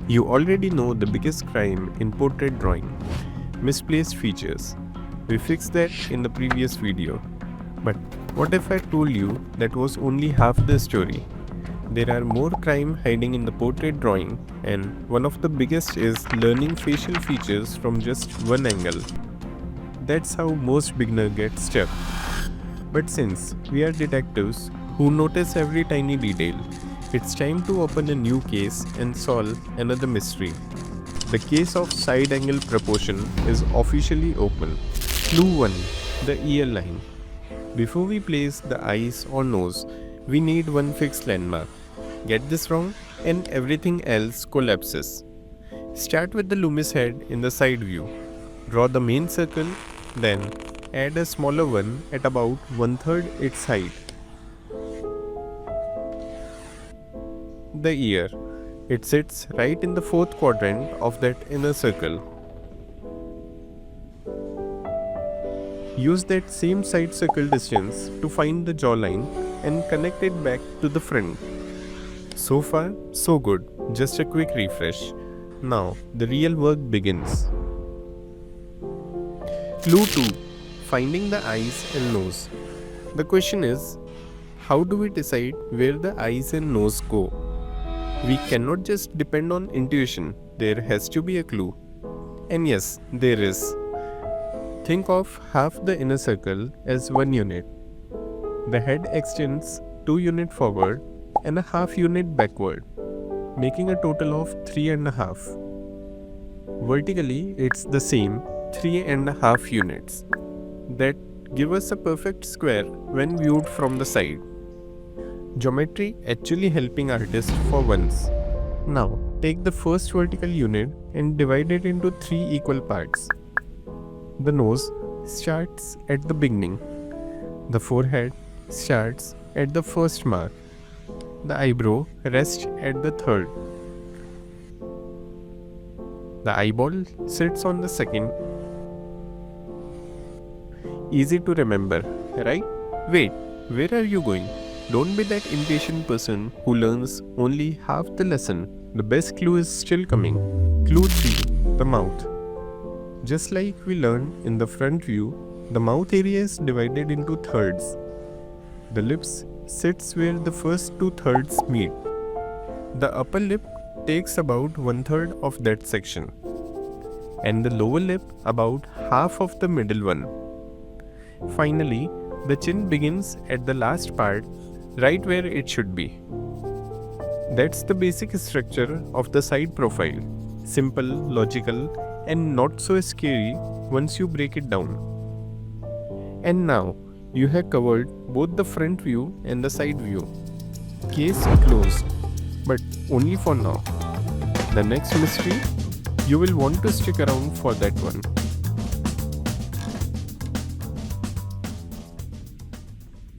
You already know the biggest crime in portrait drawing, misplaced features. We fixed that in the previous video. But what if I told you that was only half the story? There are more crime hiding in the portrait drawing, and one of the biggest is learning facial features from just one angle. That's how most beginners get stuck. But since we are detectives who notice every tiny detail, it's time to open a new case and solve another mystery. The case of side angle proportion is officially open. Clue 1. The ear line. Before we place the eyes or nose, we need one fixed landmark. Get this wrong, and everything else collapses. Start with the Loomis head in the side view. Draw the main circle, then add a smaller one at about 1/3 its height. The ear. It sits right in the fourth quadrant of that inner circle. Use that same side circle distance to find the jawline and connect it back to the front. So far, so good. Just a quick refresh. Now, the real work begins. Clue 2. Finding the eyes and nose. The question is, how do we decide where the eyes and nose go? We cannot just depend on intuition. There has to be a clue. And yes, there is. Think of half the inner circle as one unit. The head extends 2 units forward and a half unit backward, making a total of 3.5. Vertically, it's the same 3.5 units. That give us a perfect square when viewed from the side. Geometry actually helping artists for once. Now, take the first vertical unit and divide it into 3 equal parts. The nose starts at the beginning. The forehead starts at the first mark. The eyebrow rests at the third. The eyeball sits on the second. Easy to remember, right? Wait, where are you going? Don't be that impatient person who learns only half the lesson. The best clue is still coming. Clue 3. The mouth. Just like we learned in the front view, the mouth area is divided into thirds. The lips sits where the first 2/3 meet. The upper lip takes about 1/3 of that section, and the lower lip about half of the middle one. Finally, the chin begins at the last part, right where it should be. That's the basic structure of the side profile. Simple, logical, and not so scary once you break it down. And now, you have covered both the front view and the side view. Case closed, but only for now. The next mystery, you will want to stick around for that one.